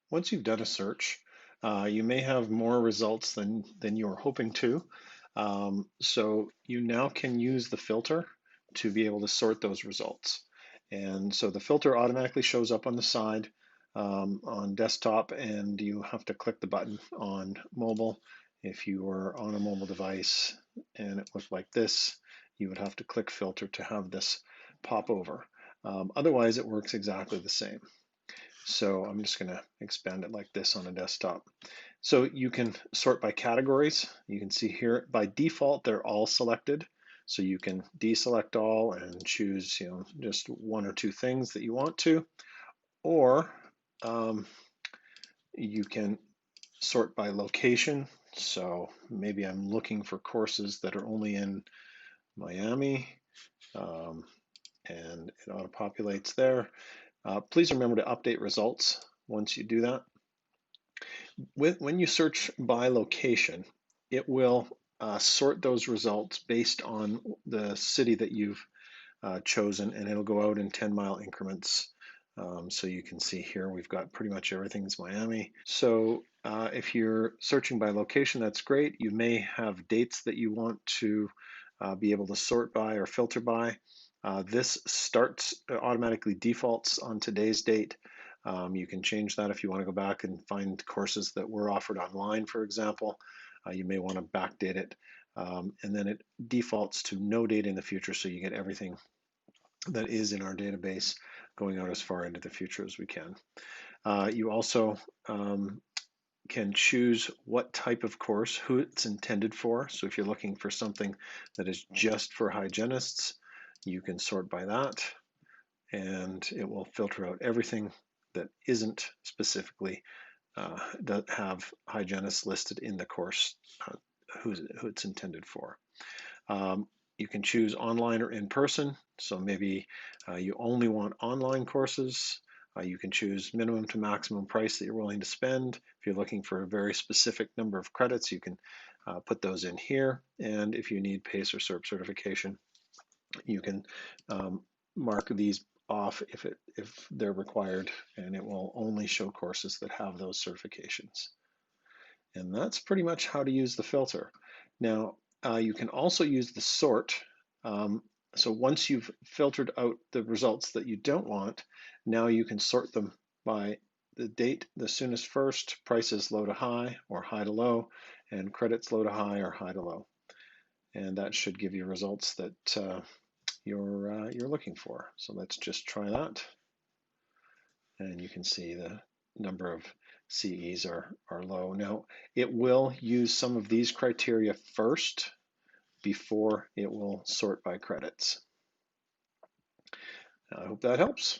Once you've done a search, you may have more results than you were hoping to. So you now can use the filter to be able to sort those results. And so the filter automatically shows up on the side on desktop, and you have to click the button on mobile. If you were on a mobile device and it was like this, you would have to click filter to have this pop over. Otherwise, it works exactly the same. So I'm just going to expand it like this on a desktop. So you can sort by categories. You can see here by default they're all selected. So you can deselect all and choose, just one or two things that you want to, or you can sort by location. So maybe I'm looking for courses that are only in Miami, um, and it auto-populates there. Please remember to update results once you do that. When you search by location, it will sort those results based on the city that you've chosen, and it'll go out in 10-mile increments. So you can see here we've got pretty much everything's Miami. So if you're searching by location, that's great. You may have dates that you want to be able to sort by or filter by. This starts automatically defaults on today's date. You can change that if you want to go back and find courses that were offered online, for example. You may want to backdate it. And then it defaults to no date in the future, so you get everything that is in our database going out as far into the future as we can. You also can choose what type of course, who it's intended for. So if you're looking for something that is just for hygienists, you can sort by that, and it will filter out everything that isn't specifically that have hygienists listed in the course, who it's intended for. You can choose online or in person. So maybe you only want online courses. You can choose minimum to maximum price that you're willing to spend. If you're looking for a very specific number of credits, you can put those in here. And if you need PACE or CERP certification, you can mark these off if they're required, and it will only show courses that have those certifications. And that's pretty much how to use the filter. Now, you can also use the sort. So once you've filtered out the results that you don't want, now you can sort them by the date, the soonest first, prices low to high or high to low, and credits low to high or high to low. And that should give you results that you're looking for. So let's just try that. And you can see the number of CEs are low. Now, it will use some of these criteria first before it will sort by credits. I hope that helps.